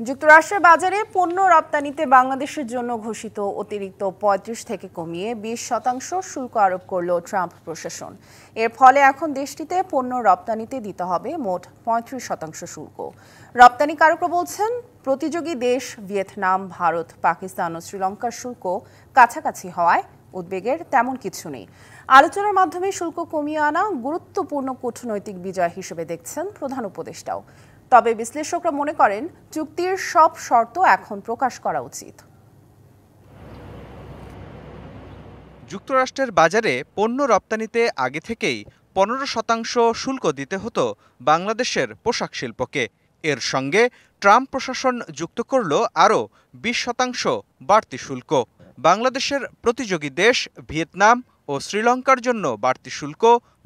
যুক্তরাষ্ট্রের বাজারে পণ্য রপ্তানিতে বাংলাদেশের জন্য ঘোষিত অতিরিক্ত ৩৫ থেকে কমিয়ে ২০% শুল্ক আরোপ করল ট্রাম্প প্রশাসন। এর ফলে এখন দেশটিতে পণ্য রপ্তানিতে দিতে হবে মোট ৩৫% শুল্ক। রপ্তানিকারকরা বলছেন, প্রতিযোগী দেশ ভিয়েতনাম, ভারত, পাকিস্তান ও শ্রীলঙ্কার শুল্ক কাছাকাছি হওয়ায় উদ্বেগের তেমন কিছু নেই। আলোচনার মাধ্যমে শুল্ক কমিয়ে আনা গুরুত্বপূর্ণ কূটনৈতিক বিজয় হিসেবে দেখছেন প্রধান উপদেষ্টাও। তবে বিশ্লেষকরা মনে করেন, চুক্তির সব শর্ত এখন প্রকাশ করা উচিত। যুক্তরাষ্ট্রের বাজারে পণ্য রপ্তানিতে আগে থেকেই ১৫% শুল্ক দিতে হতো বাংলাদেশের পোশাক শিল্পকে। এর সঙ্গে ট্রাম্প প্রশাসন যুক্ত করল আরও ২০% বাড়তি শুল্ক। বাংলাদেশের প্রতিযোগী দেশ ভিয়েতনাম ও শ্রীলঙ্কার জন্য বাড়তি শুল্ক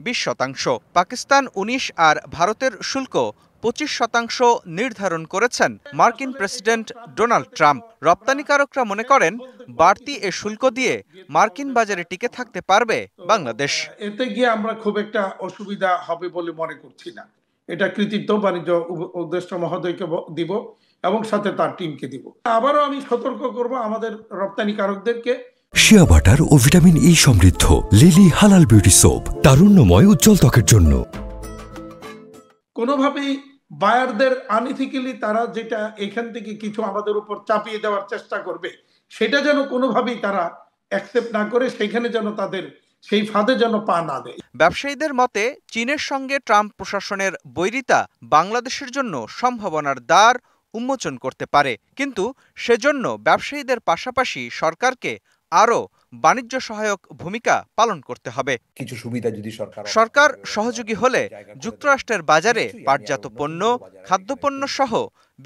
২০%, পাকিস্তান ১৯ আর ভারতের শুল্ক ২৫% নির্ধারণ করেছেন মার্কিন প্রেসিডেন্ট ডোনাল্ড ট্রাম্প। রপ্তানিকারকরা মনে করেন, বাড়তি এ শুল্ক দিয়ে মার্কিন বাজারে টিকে থাকতে পারবে বাংলাদেশ। এতে গিয়ে আমরা খুব একটা অসুবিধা হবে বলে মনে করছি না। এটা কৃতিত্ব বাণিজ্য উপদেষ্টা মহোদয়কে দিব এবং সাথে তার টিমকে দিব। আবারও আমি সতর্ক করব আমাদের রপ্তানিকারকদেরকে। শিয়া বাটার ও ভিটামিন ই সমৃদ্ধ লিলি হালাল বিউটি সোপ, তারুণ্যময় উজ্জ্বল ত্বকের জন্য। কোনোভাবেই বায়ারদের আনইথিক্যালি তারা যেটা এখান থেকে কিছু আমাদের উপর চাপিয়ে দেওয়ার চেষ্টা করবে, সেটা যেন কোনোভাবেই তারা অ্যাকসেপ্ট না করে, সেখানে যেন তাদের সেই ফাঁদে যেন পা না দেয়। ব্যবসায়ীদের মতে, চীনের সঙ্গে ট্রাম্প প্রশাসনের বৈরিতা বাংলাদেশের জন্য সম্ভাবনার দ্বার উন্মোচন করতে পারে, কিন্তু সেজন্য ব্যবসায়ীদের পাশাপাশি সরকারকে আরও বাণিজ্য সহায়ক ভূমিকা পালন করতে হবে। কিছু সুবিধা যদি সরকার সহযোগী হলে যুক্তরাষ্ট্রের বাজারে পাটজাত পণ্য, খাদ্যপণ্য সহ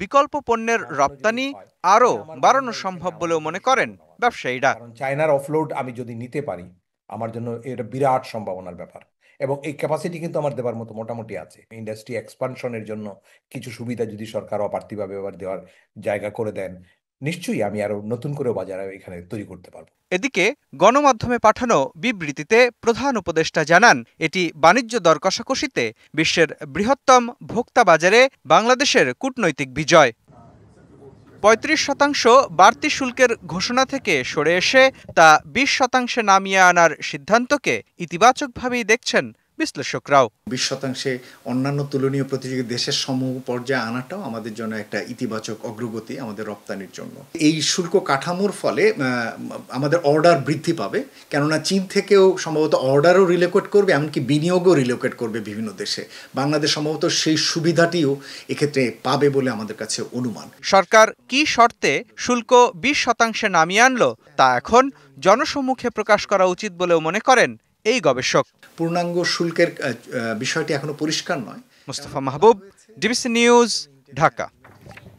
বিকল্প পণ্যের রপ্তানি আরও বাড়ানো সম্ভব বলেও মনে করেন ব্যবসায়ীরা। চায়নার অফলোড আমি যদি নিতে পারি, আমার জন্য এটা বিরাট সম্ভাবনার ব্যাপার, এবং এই ক্যাপাসিটি কিন্তু আমার দেওয়ার মতো মোটামুটি আছে। ইন্ডাস্ট্রি এক্সপানশনের জন্য কিছু সুবিধা যদি সরকার অপার্থিভাবে দেওয়ার জায়গা করে দেন, নিশ্চয়ই আমি আরো নতুন করে বাজার এখানে তৈরি করতে পারবো। এদিকে গণমাধ্যমে পাঠানো বিবৃতিতে প্রধান উপদেষ্টা জানান, এটি বাণিজ্য দর কষাকষিতে বিশ্বের বৃহত্তম ভোক্তা বাজারে বাংলাদেশের কূটনৈতিক বিজয়। ৩৫% বাড়তি শুল্কের ঘোষণা থেকে সরে এসে তা ২০% নামিয়ে আনার সিদ্ধান্তকে ইতিবাচকভাবেই দেখছেন বিশ্লেষকরাও। ২০% অন্যান্য তুলনীয় প্রতিযোগী দেশের সম পর্যায়ে আনাটাও আমাদের জন্য একটা ইতিবাচক অগ্রগতি আমাদের রপ্তানির জন্য। এই শুল্ক কাঠামোর ফলে আমাদের অর্ডার বৃদ্ধি পাবে, কেননা চীন থেকেও সম্ভবত অর্ডারও রিলোকেট করবে, এমনকি বিনিয়োগও রিলোকেট করবে বিভিন্ন দেশে। বাংলাদেশ সম্ভবত সেই সুবিধাটিও এক্ষেত্রে পাবে বলে আমাদের কাছে অনুমান। সরকার কি শর্তে শুল্ক ২০% নামিয়ে আনলো তা এখন জনসম্মুখে প্রকাশ করা উচিত বলেও মনে করেন এই গবেষক। পূর্ণাঙ্গ শুল্কের বিষয়টি এখনো পরিষ্কার নয়। মুস্তাফা মাহবুব, ডিবিসি নিউজ, ঢাকা।